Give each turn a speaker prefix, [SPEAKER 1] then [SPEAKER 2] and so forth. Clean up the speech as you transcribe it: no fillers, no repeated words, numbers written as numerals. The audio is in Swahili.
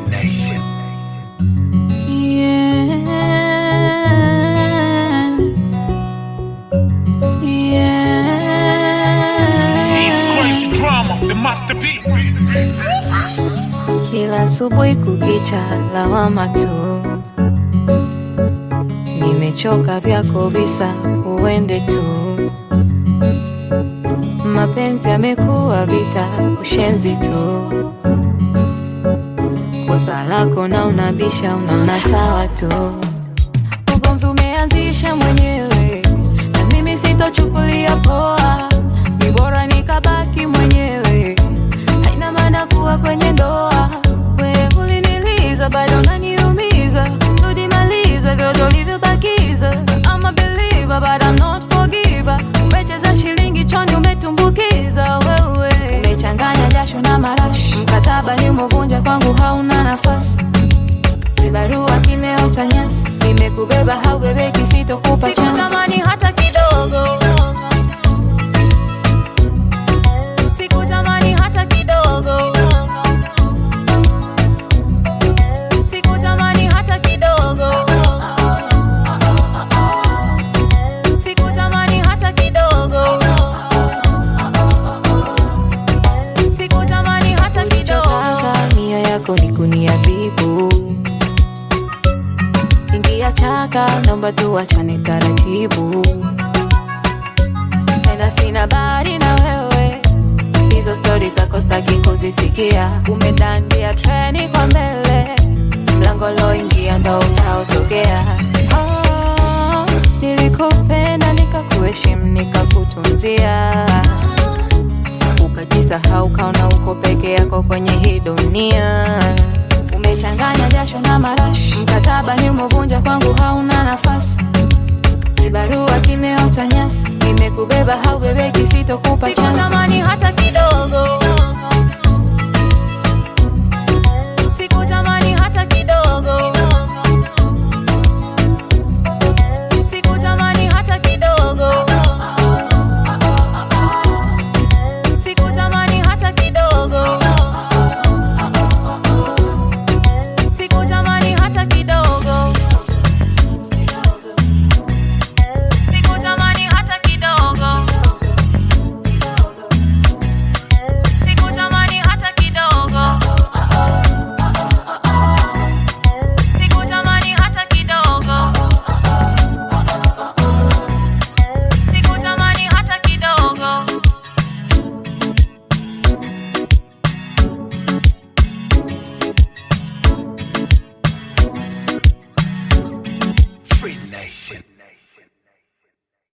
[SPEAKER 1] Free Nation.
[SPEAKER 2] Yeah.
[SPEAKER 1] It's crazy drama, the masterpiece.
[SPEAKER 2] Kila asubuhi kukicha lawama tu, nimechoka vyako visa, uende tu. Mapenzi yamekuwa vita, ushenzi tu. Kosa lako na unabisha, unaona sawa tu. Ugomvi umeanzisha mwenyewe, na mimi sitochukulia poa. Ni bora nikabaki mwenyewe, haina maana kuwa kwenye ndoa. Wewe uliniliza, bado unaniumiza. Rudi maliza vyote ulivyobakiza. I'm a believer but I'm not forgiver. Umecheza shilingi choni, umetumbukiza wewe. Umechanganya jasho na marashi, mkataba ni umevunja, kwangu hauna nafasi. Vibarua kimeo cha nyasi, nimekubeba haubebeki, sitokupa chance. Sikutamani hata kidogo, sikutamani hata kidogo, sikutamani hata kidogo, sikutamani hata kidogo, sikutamani hata kidogo. Nia yako ni kuniadhibu, ingia chaka, naomba tuachane taratibu. Tena sina bari na wewe, hizo stories zako sitaki kuzisikia. Umedandia treni kwa mbele, mlango loingia ndo utaotokea. Nilikupenda, nikakuheshimu, nikakutunzia. Ukajisahau, kaona uko peke yako kwenye hii dunia. Umechanganya jasho na marashi, mkataba ni umevunja, kwangu hauna nafasi. Vibarua kimeo cha nyasi, nimekubeba haubebeki, sitokupa chance. Sikutamani hata kidogo, sikutamani hata kidogo, sikutamani hata kidogo, sikutamani hata kidogo, sikutamani hata kidogo, sikutamani hata kidogo, sikutamani hata kidogo, sikutamani hata kidogo, sikutamani hata kidogo.
[SPEAKER 1] Free Nation.